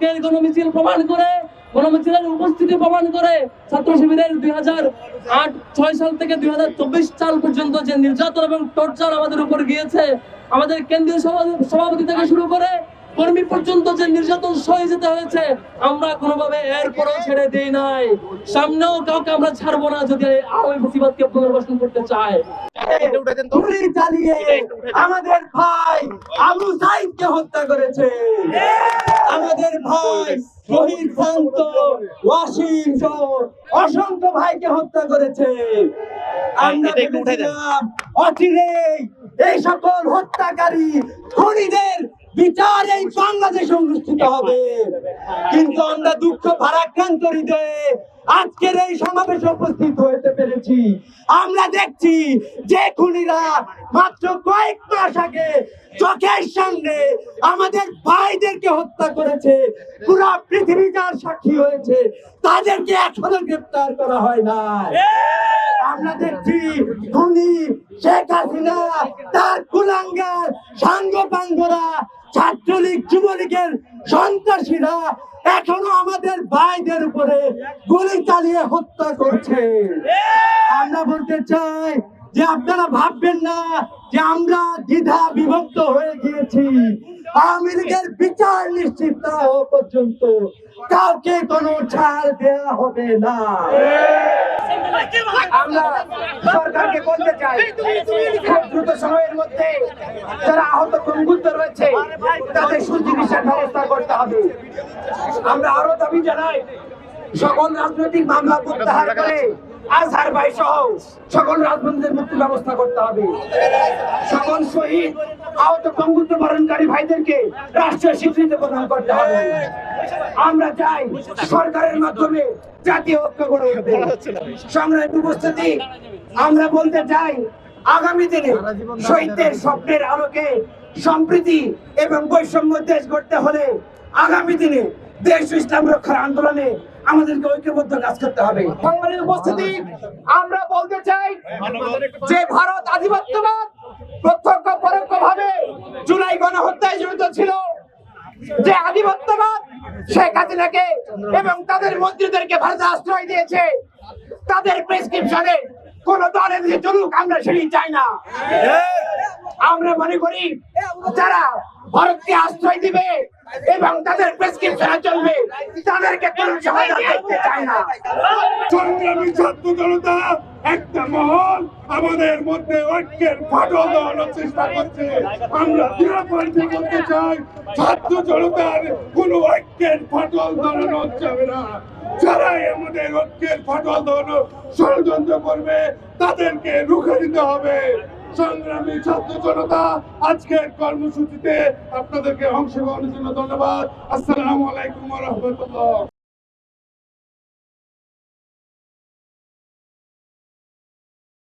আজকের গণমিছিল প্রমাণ করে, গণমিছিলের উপস্থিতি প্রমাণ করে ছাত্র শিবিরের 2008-06 সাল থেকে 2024 সাল পর্যন্ত যে নির্যাতন এবং টর্চার আমাদের উপর গিয়েছে, আমাদের কেন্দ্রীয় সভাপতি থেকে শুরু করে কর্মী পর্যন্ত যে নির্যাতন সয়ে যেতে হয়েছে, আমরা কোনোভাবে এরপরও ছেড়ে দেই নাই। সামনেও কাউকে আমরা ছাড়বো না যদি আওয়ামী ফ্যাসিবাদকে পুনর্বাসন করতে চায়। গুলি চালিয়ে আমাদের ভাই আবু সাইদকে হত্যা করেছে, আমাদের ভাই শহীদ শান্ত ওয়াসিম সহ অসংখ্য ভাইকে হত্যা করেছে। আমরা ভেবেছিলাম অচিরেই এই সকল হত্যাকারী খুনিদের বিচার এই বাংলাদেশে অনুষ্ঠিত হবে, কিন্তু আমরা দুঃখ ভারাক্রান্ত হৃদয়ে আজকের এই সমাবেশে উপস্থিত হতে পেরেছি। আমরা দেখছি যে খুনিরা মাত্র কয়েক মাস আগে চোখের সামনে আমাদের ভাইদেরকে হত্যা করেছে, পুরো পৃথিবী যার সাক্ষী হয়েছে, তাদেরকে এখনো গ্রেফতার করা হয় না। আমরা দেখছি খুনি শেখ হাসিনা, তার কুলাঙ্গার সাঙ্গপাঙ্গরা, ছাত্রলীগ যুবলীগের সন্ত্রাসীরা এখনো আমাদের ভাইদের উপরে গুলি চালিয়ে হত্যা করছে। আমরা বলতে চাই যে আপনারা ভাববেন না যে আমরা দ্বিধা বিভক্ত হয়ে গিয়েছি। আওয়ামী লীগের বিচার নিশ্চিত না হওয়া পর্যন্ত কাউকে কোনো ছাড় দেওয়া হবে না। আমরা সরকারকে বলতে চাই, খুব দ্রুত সময়ের মধ্যে যারা আহত পঙ্গুত্ব রয়েছে তাদের সুচিকিৎসার ব্যবস্থা করতে হবে। আমরা আরো দাবি জানাই, সকল রাজনৈতিক মামলা প্রত্যাহার করে আজহার ভাই সহ সকল রাজবন্দীদের মুক্তি ব্যবস্থা করতে হবে। সকল শহীদ আহত পঙ্গুত্ব বরণকারী ভাইদেরকে রাষ্ট্রীয় স্বীকৃতি প্রদান করতে হবে। আমরা চাই সরকারের মাধ্যমে জাতীয় ঐক্য গড়ে উঠবে। সংগ্রামী উপস্থিতি, আমরা বলতে চাই আগামী দিনে শহীদদের স্বপ্নের আলোকে সম্প্রীতি এবং বৈষম্য দেশ গড়তে হলে আগামী দিনে দেশ ইসলাম রক্ষার আন্দোলনে আমাদেরকে ঐক্যবদ্ধ কাজ করতে হবে। সংগ্রামী উপস্থিতি, আমরা বলতে চাই যে ভারত আধিপত্যবাদ প্রত্যক্ষ পরোক্ষ ভাবে জুলাই গণহত্যায় জড়িত ছিল, যে আধিপত্যবাদ শেখ হাসিনাকে এবং তাদের মন্ত্রীদেরকে ভারতে আশ্রয় দিয়েছে, তাদের প্রেসক্রিপশনে কোন দলের যে চলুক আমরা সেটি চাই না। আমরা মনে করি যারা ভারতকে আশ্রয় দিবে এবং তাদের প্রেসক্রিপশনে চলবে তাদেরকে কোন সহায়তা দেখতে চায় না। সংগ্রামী ছাত্র জনতা একটা মহল আমাদের মধ্যে ঐক্যের ফাটল দেওয়ানোর চেষ্টা করছে। আমরা দৃঢ়কণ্ঠে বলতে চাই, ছাত্র জনতার কোন ঐক্যের ফাটল ধরানো যাবে না। যারাই আমাদের ঐক্যের ফাটল ধরানোর ষড়যন্ত্র করবে তাদেরকে রুখে দিতে হবে। সংগ্রামী ছাত্র জনতা, আজকের কর্মসূচিতে আপনাদেরকে অংশগ্রহণের জন্য ধন্যবাদ। আসসালামু আলাইকুম ওয়া রাহমাতুল্লাহ।